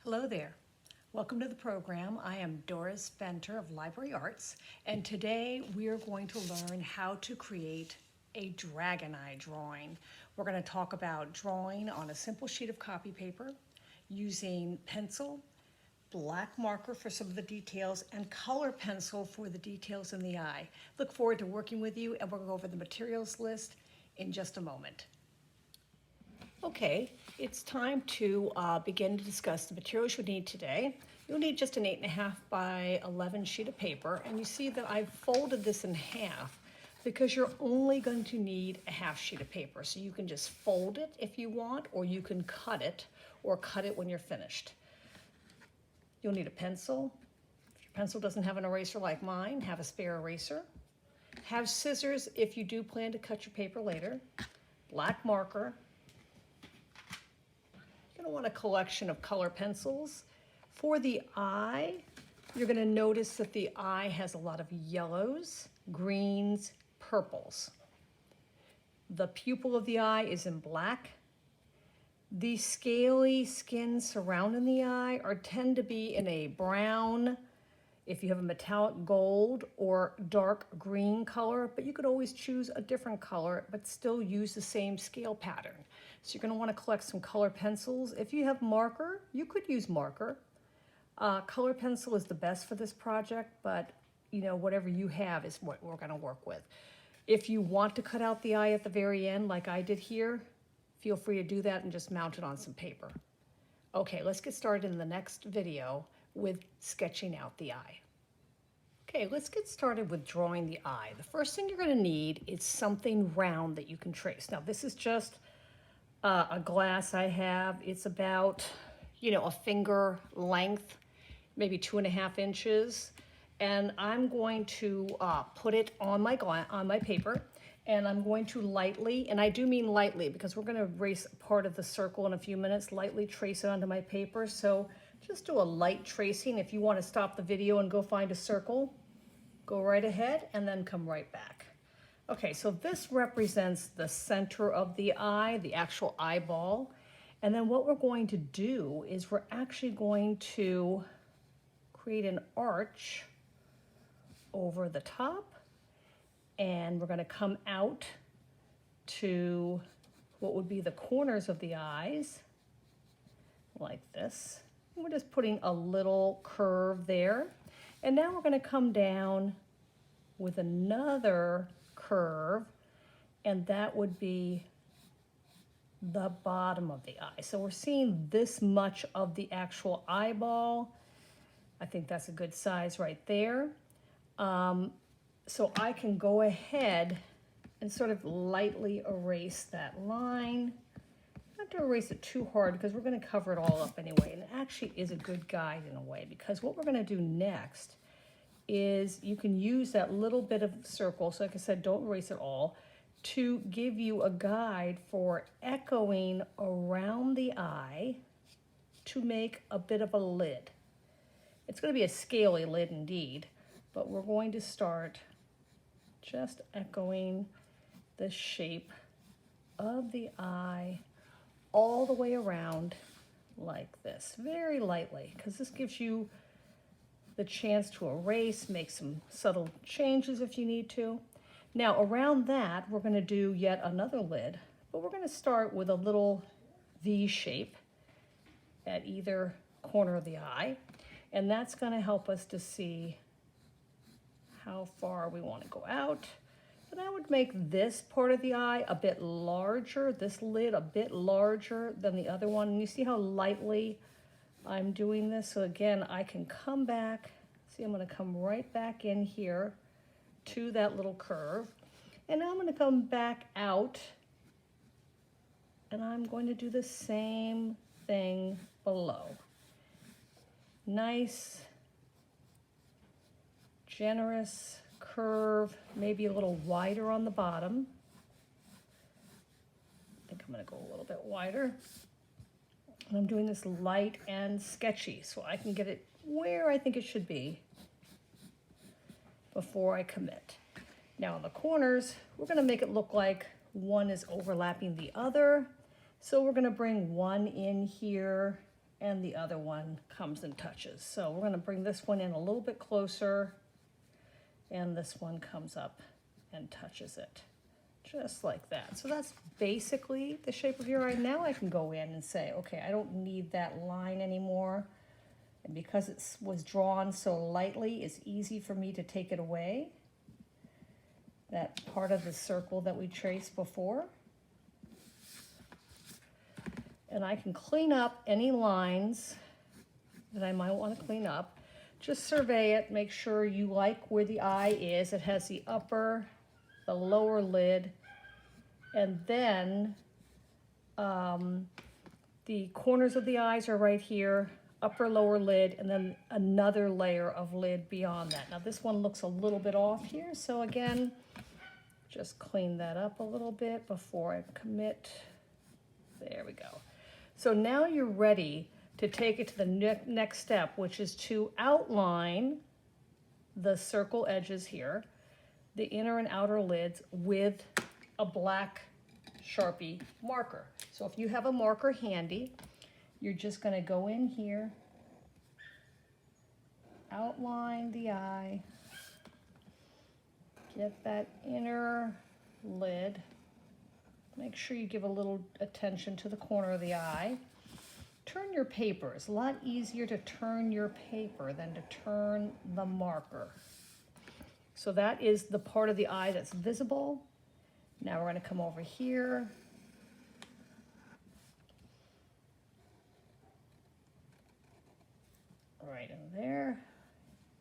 Hello there. Welcome to the program. I am Doris Benter of Library Arts, and today we are going to learn how to create a dragon eye drawing. We're going to talk about drawing on a simple sheet of copy paper using pencil, black marker for some of the details, and color pencil for the details in the eye. Look forward to working with you, and we'll go over the materials list in just a moment. Okay, it's time to begin to discuss the materials you need today. You'll need just an 8.5 by 11 sheet of paper, and you see that I've folded this in half because you're only going to need a half sheet of paper. So you can just fold it if you want, or you can cut it, or cut it when you're finished. You'll need a pencil. If your pencil doesn't have an eraser like mine, have a spare eraser. Have scissors if you do plan to cut your paper later. Black marker. You're going to want a collection of color pencils. For the eye, you're going to notice that the eye has a lot of yellows, greens, purples. The pupil of the eye is in black. The scaly skin surrounding the eye tend to be in a brown, if you have a metallic gold or dark green color, but you could always choose a different color but still use the same scale pattern. So you're going to want to collect some color pencils. If you have marker, you could use marker. Color pencil is the best for this project, but whatever you have is what we're going to work with. If you want to cut out the eye at the very end like I did here, feel free to do that and just mount it on some paper. Okay, let's get started in the next video with sketching out the eye. Okay, let's get started with drawing the eye. The first thing you're going to need is something round that you can trace. Now this is just a glass I have. It's about, a finger length, maybe 2.5 inches. And I'm going to put it on my paper, and I'm going to lightly, and I do mean lightly because we're going to erase part of the circle in a few minutes, lightly trace it onto my paper. So just do a light tracing. If you want to stop the video and go find a circle, go right ahead and then come right back. Okay, so this represents the center of the eye, the actual eyeball. And then what we're going to do is we're actually going to create an arch over the top, and we're going to come out to what would be the corners of the eyes, like this. We're just putting a little curve there. And now we're going to come down with another curve, and that would be the bottom of the eye. So we're seeing this much of the actual eyeball. I think that's a good size right there. So I can go ahead and sort of lightly erase that line. Not to erase it too hard because we're going to cover it all up anyway, and it actually is a good guide in a way, because what we're going to do next is you can use that little bit of circle, so like I said, don't erase it all, to give you a guide for echoing around the eye to make a bit of a lid. It's going to be a scaly lid indeed, but we're going to start just echoing the shape of the eye all the way around like this, very lightly, because this gives you the chance to erase, make some subtle changes if you need to. Now around that, we're going to do yet another lid, but we're going to start with a little V shape at either corner of the eye, and that's going to help us to see how far we want to go out. And I would make this part of the eye a bit larger, this lid a bit larger than the other one. And you see how lightly I'm doing this? So again, I can come back. See, I'm going to come right back in here to that little curve. And now I'm going to come back out, and I'm going to do the same thing below. Nice, generous curve, maybe a little wider on the bottom. I think I'm going to go a little bit wider. And I'm doing this light and sketchy so I can get it where I think it should be before I commit. Now on the corners, we're going to make it look like one is overlapping the other. So we're going to bring one in here and the other one comes and touches. So we're going to bring this one in a little bit closer, and this one comes up and touches it, just like that. So that's basically the shape of your eye. Now I can go in and say, okay, I don't need that line anymore. And because it was drawn so lightly, it's easy for me to take it away. That part of the circle that we traced before. And I can clean up any lines that I might want to clean up. Just survey it, make sure you like where the eye is. It has the upper, the lower lid, and then the corners of the eyes are right here, upper lower lid, and then another layer of lid beyond that. Now this one looks a little bit off here, so again, just clean that up a little bit before I commit. There we go. So now you're ready to take it to the next step, which is to outline the circle edges here, the inner and outer lids, with a black Sharpie marker. So if you have a marker handy, you're just going to go in here, outline the eye, get that inner lid. Make sure you give a little attention to the corner of the eye. Turn your paper. It's a lot easier to turn your paper than to turn the marker. So that is the part of the eye that's visible. Now we're going to come over here. Right in there.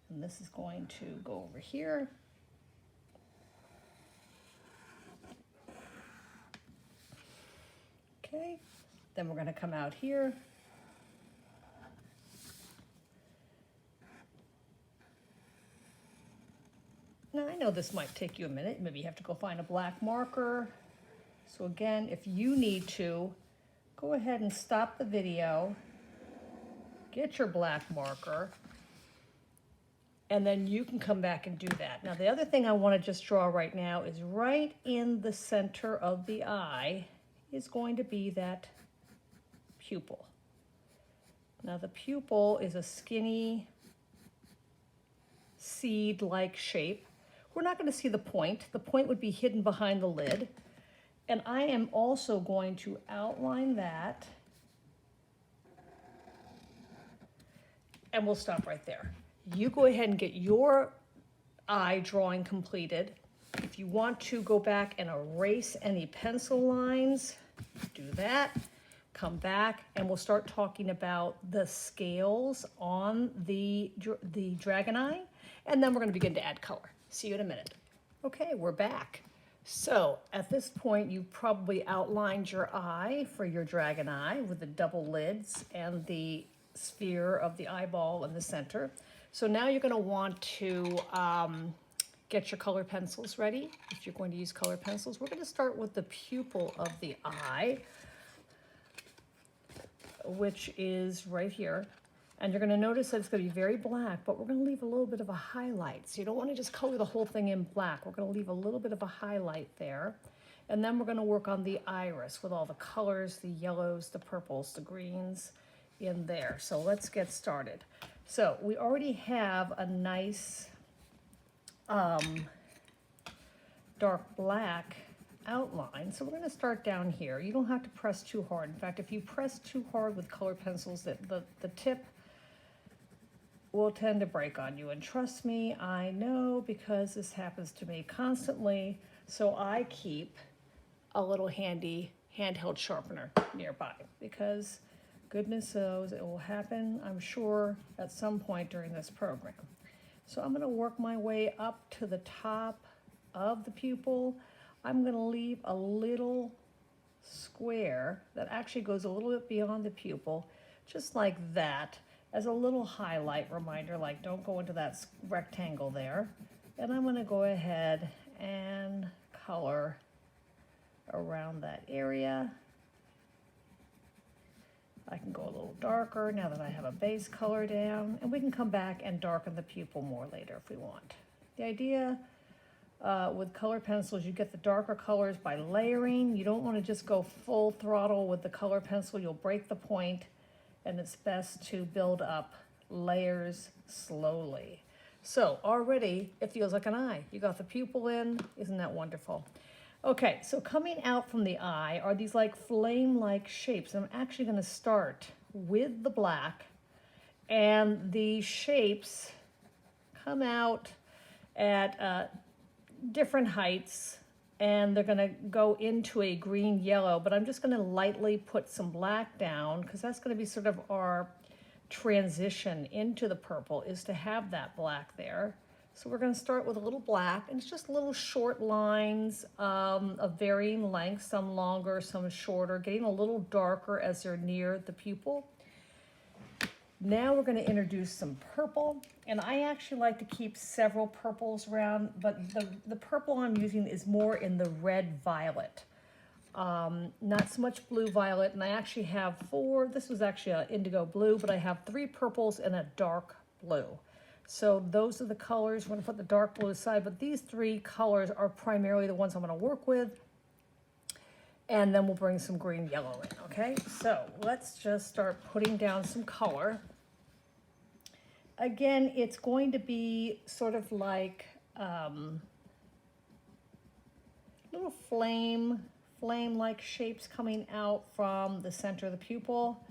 And this is going to go over here. Okay, then we're going to come out here. Now I know this might take you a minute. Maybe you have to go find a black marker. So again, if you need to, go ahead and stop the video, get your black marker, and then you can come back and do that. Now the other thing I want to just draw right now is right in the center of the eye is going to be that pupil. Now the pupil is a skinny seed-like shape. We're not going to see the point. The point would be hidden behind the lid. And I am also going to outline that. And we'll stop right there. You go ahead and get your eye drawing completed. If you want to go back and erase any pencil lines, do that. Come back and we'll start talking about the scales on the dragon eye, and then we're going to begin to add color. See you in a minute. Okay, we're back. So at this point, you've probably outlined your eye for your dragon eye with the double lids and the sphere of the eyeball in the center. So now you're going to want to get your color pencils ready. If you're going to use color pencils, we're going to start with the pupil of the eye, which is right here. And you're going to notice that it's going to be very black, but we're going to leave a little bit of a highlight. So you don't want to just color the whole thing in black. We're going to leave a little bit of a highlight there. And then we're going to work on the iris with all the colors, the yellows, the purples, the greens in there. So let's get started. So we already have a nice dark black outline. So we're going to start down here. You don't have to press too hard. In fact, if you press too hard with color pencils, the tip will tend to break on you. And trust me, I know, because this happens to me constantly. So I keep a little handy handheld sharpener nearby, because goodness knows it will happen, I'm sure, at some point during this program. So I'm going to work my way up to the top of the pupil. I'm going to leave a little square that actually goes a little bit beyond the pupil, just like that, as a little highlight reminder, like don't go into that rectangle there. And I'm going to go ahead and color around that area. I can go a little darker now that I have a base color down, and we can come back and darken the pupil more later if we want. The idea with color pencils, you get the darker colors by layering. You don't want to just go full throttle with the color pencil. You'll break the point, and it's best to build up layers slowly. So already it feels like an eye. You got the pupil in, isn't that wonderful? Okay, so coming out from the eye are these like flame-like shapes. I'm actually gonna start with the black, and these shapes come out at different heights, and they're gonna go into a green yellow, but I'm just gonna lightly put some black down because that's gonna be sort of our transition into the purple, is to have that black there. So we're going to start with a little black, and it's just little short lines of varying length, some longer, some shorter, getting a little darker as they're near the pupil. Now we're going to introduce some purple, and I actually like to keep several purples around, but the purple I'm using is more in the red-violet. Not so much blue-violet, and I actually have four. This was actually an indigo blue, but I have 3 purples and a dark blue. So those are the colors. I'm going to put the dark blue aside, but these 3 colors are primarily the ones I'm going to work with. And then we'll bring some green yellow in, okay? So let's just start putting down some color. Again, it's going to be sort of like little flame-like shapes coming out from the center of the pupil.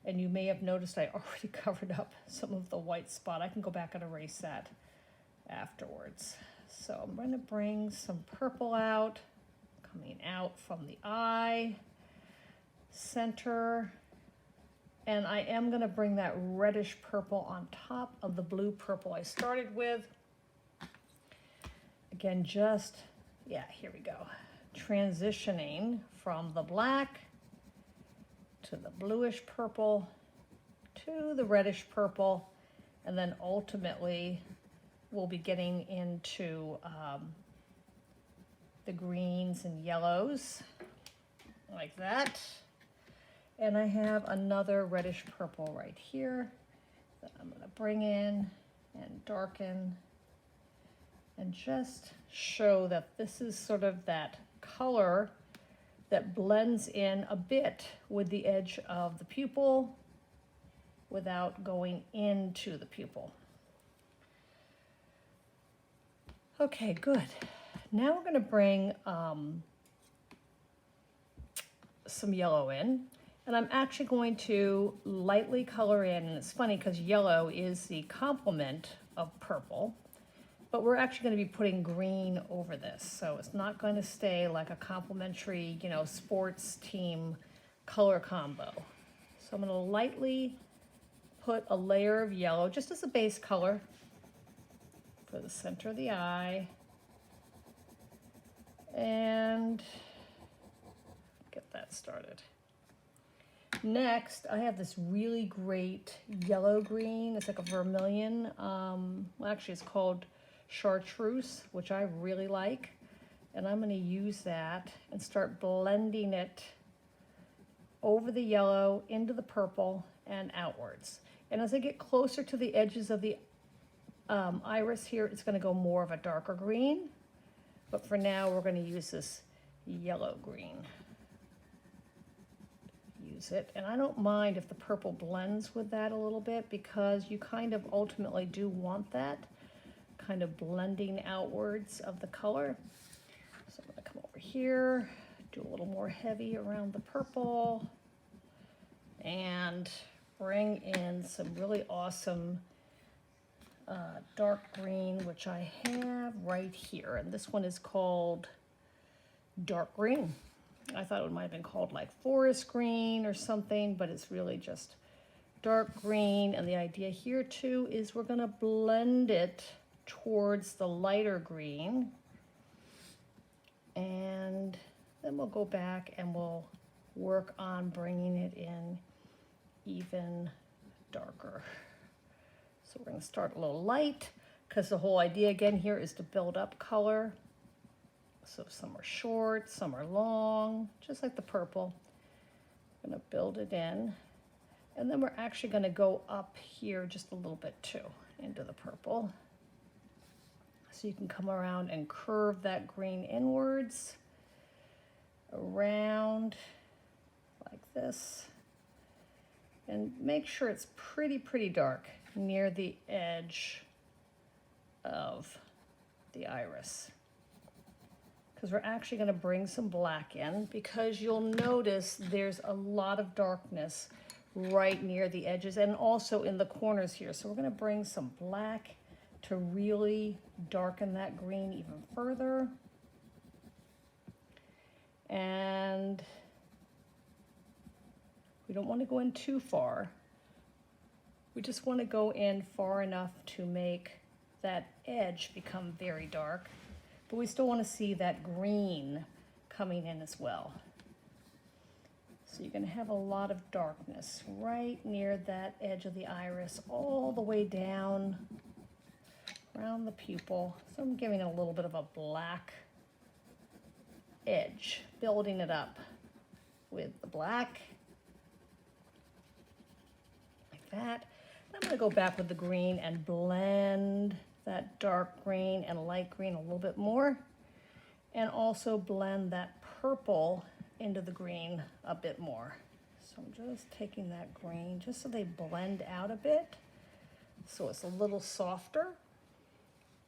And you may have noticed I already covered up some of the white spot. I can go back and erase that afterwards. So I'm going to bring some purple out, coming out from the eye, center, and I am going to bring that reddish purple on top of the blue purple I started with. Again, just, yeah, here we go. Transitioning from the black to the bluish purple, to the reddish purple, and then ultimately we'll be getting into the greens and yellows, like that. And I have another reddish purple right here that I'm going to bring in and darken and just show that this is sort of that color that blends in a bit with the edge of the pupil without going into the pupil. Okay, good. Now we're going to bring some yellow in, and I'm actually going to lightly color in, and it's funny because yellow is the complement of purple, but we're actually going to be putting green over this, so it's not going to stay like a complementary, you know, sports team color combo. So I'm going to lightly put a layer of yellow just as a base color for the center of the eye, and get that started. Next, I have this really great yellow green. It's like a vermilion. Well, actually, it's called chartreuse, which I really like. And I'm going to use that and start blending it over the yellow, into the purple, and outwards. And as I get closer to the edges of the iris here, it's going to go more of a darker green. But for now, we're going to use this yellow green. Use it, and I don't mind if the purple blends with that a little bit, because you kind of ultimately do want that kind of blending outwards of the color. So I'm going to come over here, do a little more heavy around the purple, and bring in some really awesome dark green, which I have right here. And this one is called dark green. I thought it might have been called like forest green or something, but it's really just dark green. And the idea here too is we're going to blend it towards the lighter green. And then we'll go back and we'll work on bringing it in even darker. So we're going to start a little light, because the whole idea again here is to build up color. So some are short, some are long, just like the purple. I'm going to build it in. And then we're actually going to go up here just a little bit too, into the purple. So you can come around and curve that green inwards, around like this. And make sure it's pretty dark near the edge of the iris. Because we're actually going to bring some black in, because you'll notice there's a lot of darkness right near the edges and also in the corners here. So we're going to bring some black to really darken that green even further. And we don't want to go in too far. We just want to go in far enough to make that edge become very dark, but we still want to see that green coming in as well. So you're going to have a lot of darkness right near that edge of the iris, all the way down around the pupil. So I'm giving it a little bit of a black edge, building it up with the black, like that. I'm going to go back with the green and blend that dark green and light green a little bit more, and also blend that purple into the green a bit more. So I'm just taking that green just so they blend out a bit, so it's a little softer.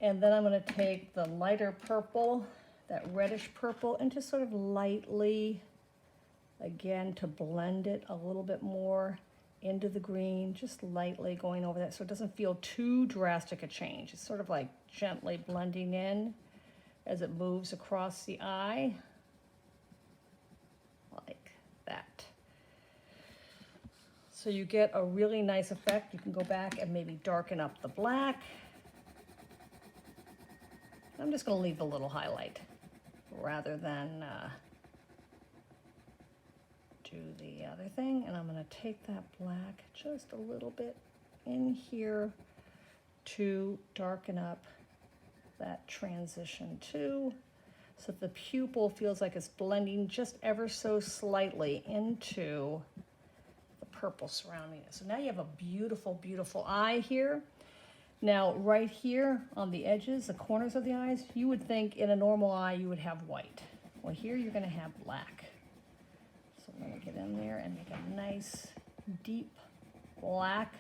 And then I'm going to take the lighter purple, that reddish purple, and just sort of lightly, again, to blend it a little bit more into the green, just lightly going over that so it doesn't feel too drastic a change. It's sort of like gently blending in as it moves across the eye, like that. So you get a really nice effect. You can go back and maybe darken up the black. I'm just going to leave a little highlight rather than do the other thing. And I'm going to take that black just a little bit in here to darken up that transition too, so that the pupil feels like it's blending just ever so slightly into the purple surrounding it. So now you have a beautiful eye here. Now, right here on the edges, the corners of the eyes, you would think in a normal eye you would have white. Well, here you're going to have black. So I'm going to get in there and make a nice, deep black,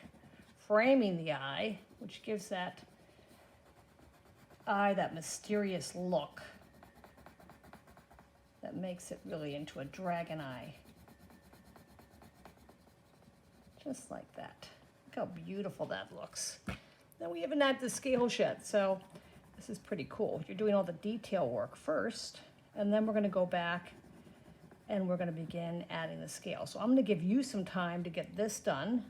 framing the eye, which gives that eye that mysterious look that makes it really into a dragon eye. Just like that. Look how beautiful that looks. Then we haven't added the scales yet, so this is pretty cool. You're doing all the detail work first, and then we're going to go back and we're going to begin adding the scales. So I'm going to give you some time to get this done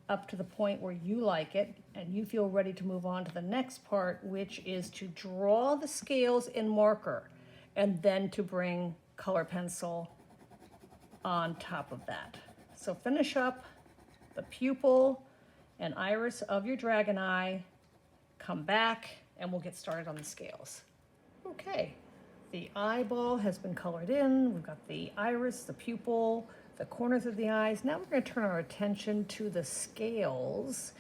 up to the point where you like it and you feel ready to move on to the next part, which is to draw the scales in marker and then to bring color pencil on top of that. So finish up the pupil and iris of your dragon eye, come back, and we'll get started on the scales. Okay, the eyeball has been colored in. We've got the iris, the pupil, the corners of the eyes. Now we're going to turn our attention to the scales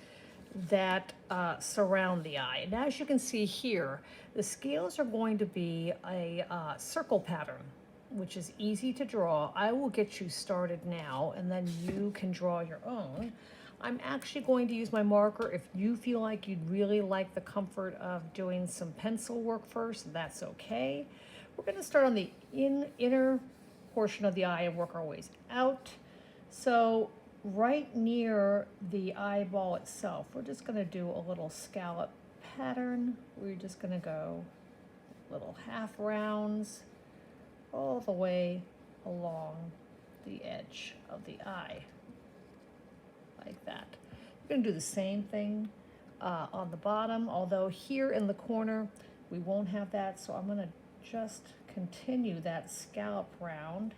that surround the eye. And as you can see here, the scales are going to be a circle pattern, which is easy to draw. I will get you started now, and then you can draw your own. I'm actually going to use my marker. If you feel like you'd really like the comfort of doing some pencil work first, that's okay. We're going to start on the inner portion of the eye and work our ways out. So right near the eyeball itself, we're just going to do a little scallop pattern. We're just going to go little half rounds all the way along the edge of the eye, like that. We're going to do the same thing on the bottom, although here in the corner we won't have that, so I'm going to just continue that scallop round.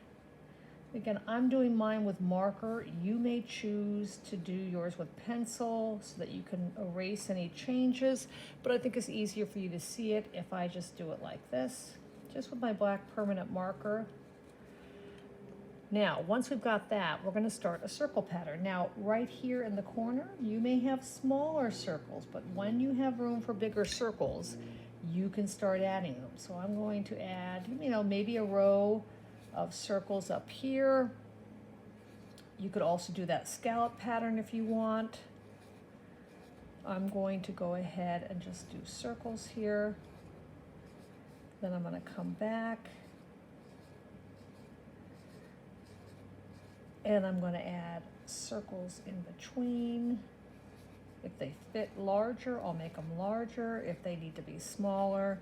Again, I'm doing mine with marker. You may choose to do yours with pencil so that you can erase any changes, but I think it's easier for you to see it if I just do it like this, just with my black permanent marker. Now, once we've got that, we're going to start a circle pattern. Now, right here in the corner, you may have smaller circles, but when you have room for bigger circles, you can start adding them. So I'm going to add, maybe a row of circles up here. You could also do that scallop pattern if you want. I'm going to go ahead and just do circles here. Then I'm going to come back. And I'm going to add circles in between. If they fit larger, I'll make them larger. If they need to be smaller,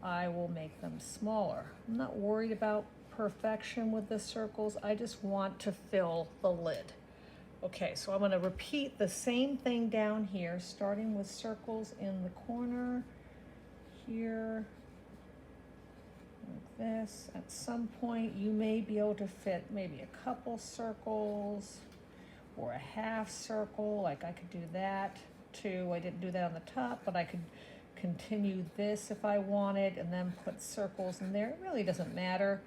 I will make them smaller. I'm not worried about perfection with the circles. I just want to fill the lid. Okay, so I'm going to repeat the same thing down here, starting with circles in the corner here, like this. At some point, you may be able to fit maybe a couple circles or a half circle. Like I could do that too. I didn't do that on the top, but I could continue this if I wanted and then put circles in there. It really doesn't matter.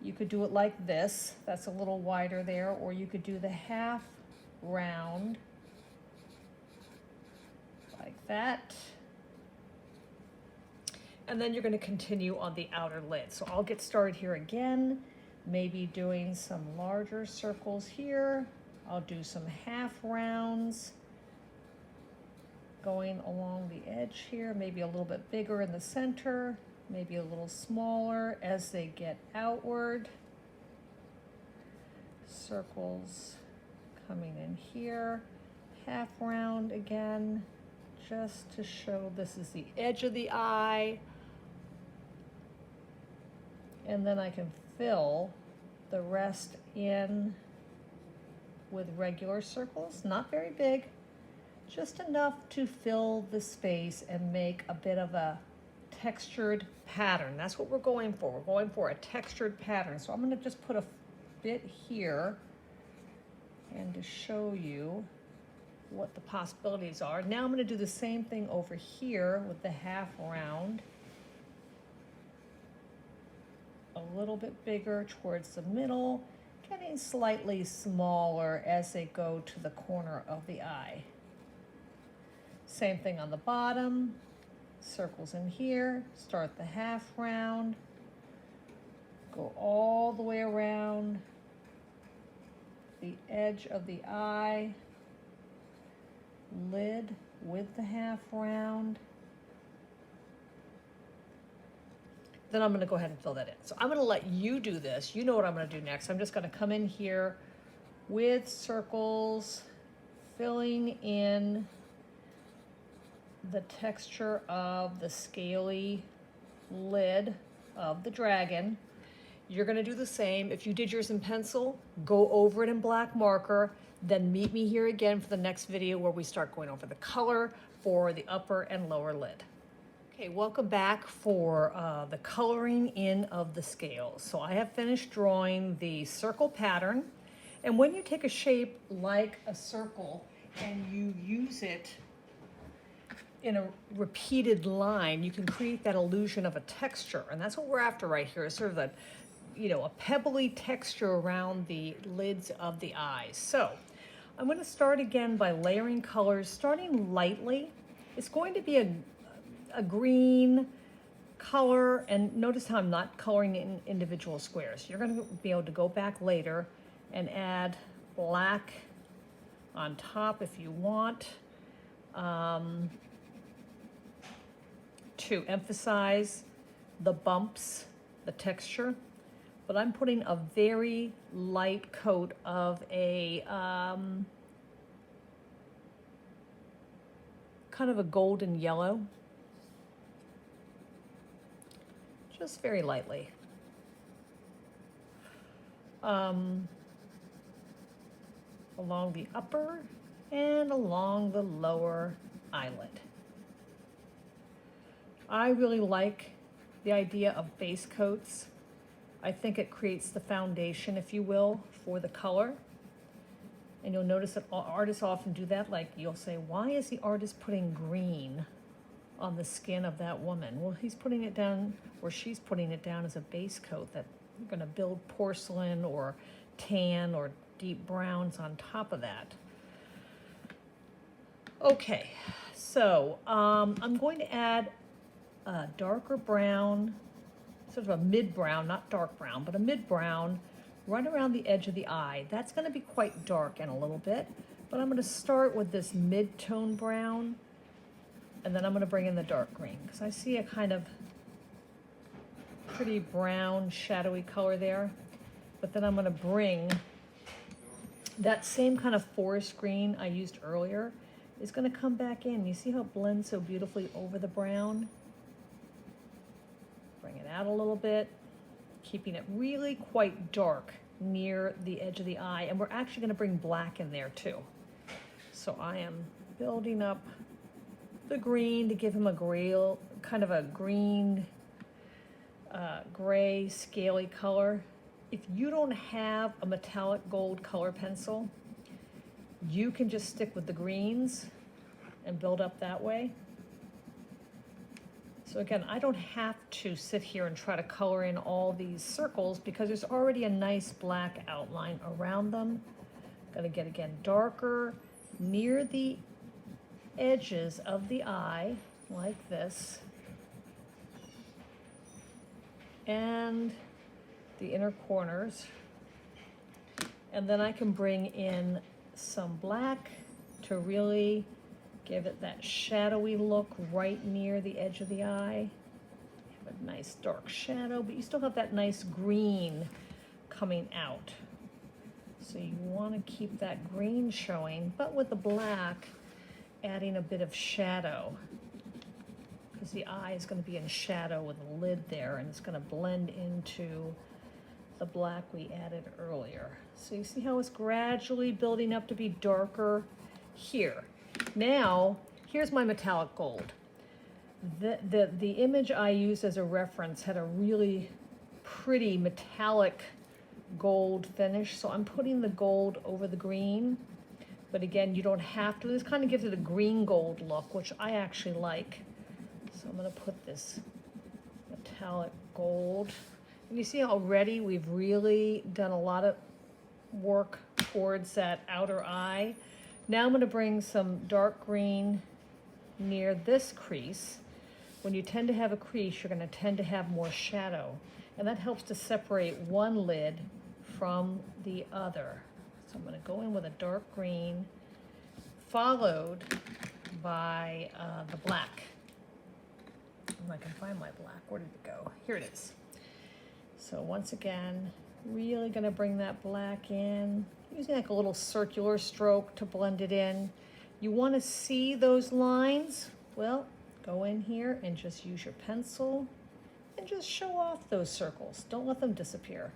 You could do it like this. That's a little wider there, or you could do the half round like that. And then you're going to continue on the outer lid. So I'll get started here again, maybe doing some larger circles here. I'll do some half rounds going along the edge here, maybe a little bit bigger in the center, maybe a little smaller as they get outward. Circles coming in here, half round again, just to show this is the edge of the eye. And then I can fill the rest in with regular circles, not very big, just enough to fill the space and make a bit of a textured pattern. That's what we're going for. We're going for a textured pattern. So I'm going to just put a bit here and to show you what the possibilities are. Now I'm going to do the same thing over here with the half round. A little bit bigger towards the middle, getting slightly smaller as they go to the corner of the eye. Same thing on the bottom. Circles in here, start the half round, go all the way around the edge of the eye, lid with the half round. Then I'm going to go ahead and fill that in. So I'm going to let you do this. You know what I'm going to do next. I'm just going to come in here with circles, filling in the texture of the scaly lid of the dragon. You're going to do the same. If you did yours in pencil, go over it in black marker, then meet me here again for the next video where we start going over the color for the upper and lower lid. Okay, welcome back for the coloring in of the scales. So I have finished drawing the circle pattern, and when you take a shape like a circle and you use it in a repeated line, you can create that illusion of a texture, and that's what we're after right here, is sort of a, a pebbly texture around the lids of the eyes. So I'm going to start again by layering colors, starting lightly. It's going to be a green color, and notice how I'm not coloring in individual squares. You're going to be able to go back later and add black on top if you want. To emphasize the bumps, the texture, but I'm putting a very light coat of a kind of a golden yellow, just very lightly. Along the upper and along the lower eyelid. I really like the idea of base coats. I think it creates the foundation, if you will, for the color. And you'll notice that artists often do that. Like you'll say, why is the artist putting green on the skin of that woman? Well, he's putting it down, or she's putting it down as a base coat that you're going to build porcelain or tan or deep browns on top of that. Okay, so I'm going to add a darker brown, sort of a mid-brown, not dark brown, but a mid-brown right around the edge of the eye. That's going to be quite dark in a little bit, but I'm going to start with this mid-tone brown, and then I'm going to bring in the dark green, because I see a kind of pretty brown, shadowy color there. But then I'm going to bring that same kind of forest green I used earlier is going to come back in. You see how it blends so beautifully over the brown? Bring it out a little bit, keeping it really quite dark near the edge of the eye. And we're actually going to bring black in there too. So I am building up the green to give him a gray, kind of a green, gray, scaly color. If you don't have a metallic gold color pencil, you can just stick with the greens and build up that way. So again, I don't have to sit here and try to color in all these circles because there's already a nice black outline around them. Gonna get, again, darker near the edges of the eye, like this. And the inner corners. And then I can bring in some black to really give it that shadowy look right near the edge of the eye. Have a nice dark shadow, but you still have that nice green coming out. So you want to keep that green showing, but with the black adding a bit of shadow, because the eye is going to be in shadow with the lid there, and it's going to blend into the black we added earlier. So you see how it's gradually building up to be darker here. Now, here's my metallic gold. The image I used as a reference had a really pretty metallic gold finish, so I'm putting the gold over the green. But again, you don't have to. This kind of gives it a green gold look, which I actually like. So I'm going to put this metallic gold. And you see already we've really done a lot of work towards that outer eye. Now I'm going to bring some dark green near this crease. When you tend to have a crease, you're going to tend to have more shadow. And that helps to separate one lid from the other. So I'm going to go in with a dark green, followed by the black. If I can find my black, where did it go? Here it is. So once again, really going to bring that black in, using like a little circular stroke to blend it in. You want to see those lines? Well, go in here and just use your pencil and just show off those circles. Don't let them disappear.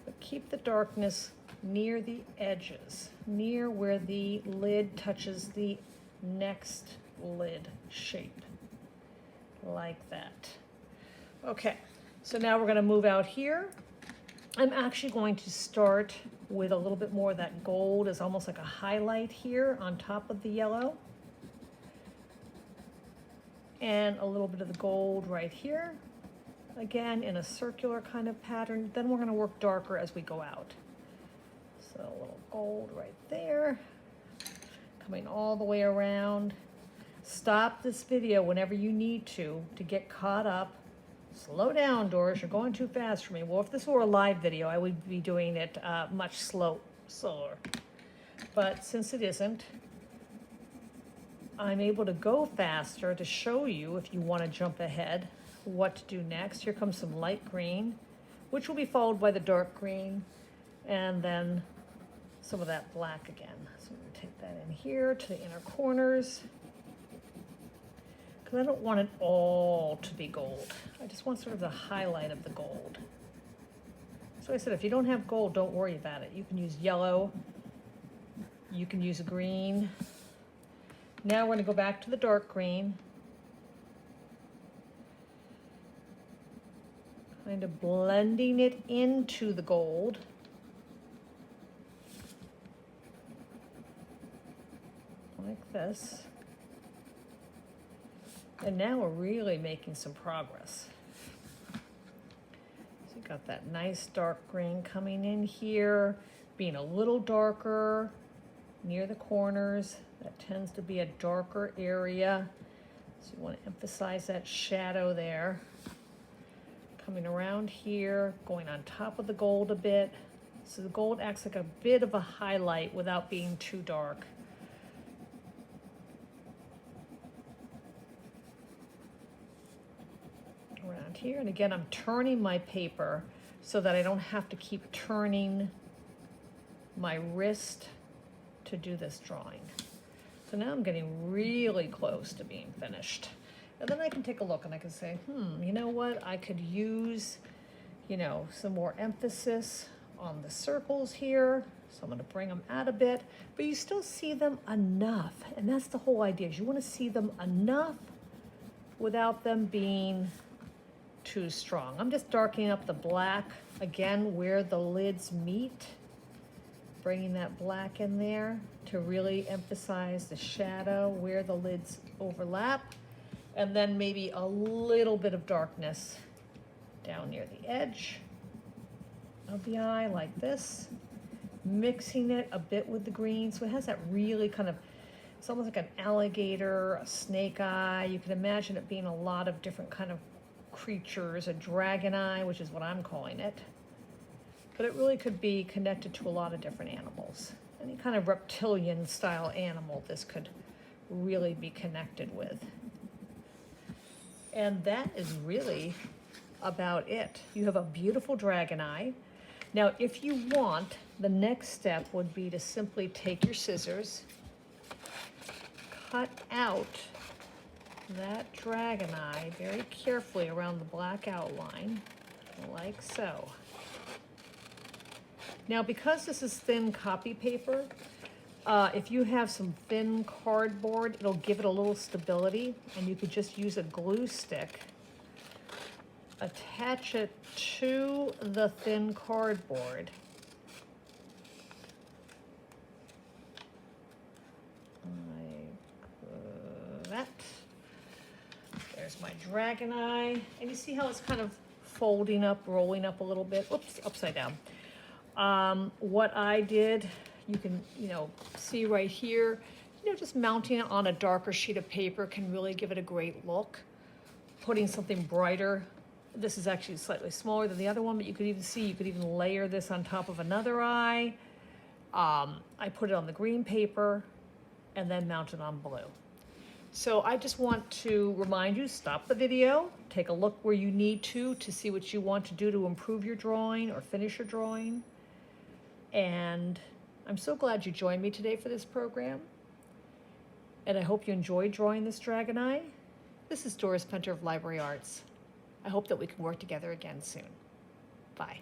But keep the darkness near the edges, near where the lid touches the next lid shape, like that. Okay, so now we're going to move out here. I'm actually going to start with a little bit more of that gold as almost like a highlight here on top of the yellow. And a little bit of the gold right here. Again, in a circular kind of pattern. Then we're going to work darker as we go out. So a little gold right there. Coming all the way around. Stop this video whenever you need to get caught up. Slow down, Doris, you're going too fast for me. Well, if this were a live video, I would be doing it much slower. But since it isn't, I'm able to go faster to show you, if you want to jump ahead, what to do next. Here comes some light green, which will be followed by the dark green, and then some of that black again. So I'm going to take that in here to the inner corners, because I don't want it all to be gold. I just want sort of the highlight of the gold. So I said, if you don't have gold, don't worry about it. You can use yellow, you can use green. Now we're going to go back to the dark green. Kind of blending it into the gold. Like this. And now we're really making some progress. So you got that nice dark green coming in here, being a little darker near the corners. That tends to be a darker area. So you want to emphasize that shadow there. coming around here, going on top of the gold a bit. So the gold acts like a bit of a highlight without being too dark. Around here, and again, I'm turning my paper so that I don't have to keep turning my wrist to do this drawing. So now I'm getting really close to being finished. And then I can take a look and I can say, you know what? I could use, you know, some more emphasis on the circles here. So I'm going to bring them out a bit, but you still see them enough. And that's the whole idea, is you want to see them enough without them being too strong. I'm just darkening up the black again where the lids meet, bringing that black in there to really emphasize the shadow where the lids overlap, and then maybe a little bit of darkness down near the edge of the eye like this, mixing it a bit with the green so it has that really kind of, it's almost like an alligator, a snake eye. You can imagine it being a lot of different kind of creatures, a dragon eye, which is what I'm calling it. But it really could be connected to a lot of different animals. Any kind of reptilian style animal this could really be connected with. And that is really about it. You have a beautiful dragon eye. Now, if you want, the next step would be to simply take your scissors, cut out that dragon eye very carefully around the black outline, like so. Now, because this is thin copy paper, if you have some thin cardboard, it'll give it a little stability, and you could just use a glue stick, attach it to the thin cardboard, like that. There's my dragon eye, and you see how it's kind of folding up, rolling up a little bit. Oops, upside down. What I did, you can, see right here, just mounting it on a darker sheet of paper can really give it a great look. Putting something brighter, this is actually slightly smaller than the other one, but you could even see, you could even layer this on top of another eye. I put it on the green paper and then mount it on blue. So I just want to remind you, stop the video, take a look where you need to see what you want to do to improve your drawing or finish your drawing. And I'm so glad you joined me today for this program. And I hope you enjoyed drawing this dragon eye. This is Doris Penter of Library Arts. I hope that we can work together again soon. Bye.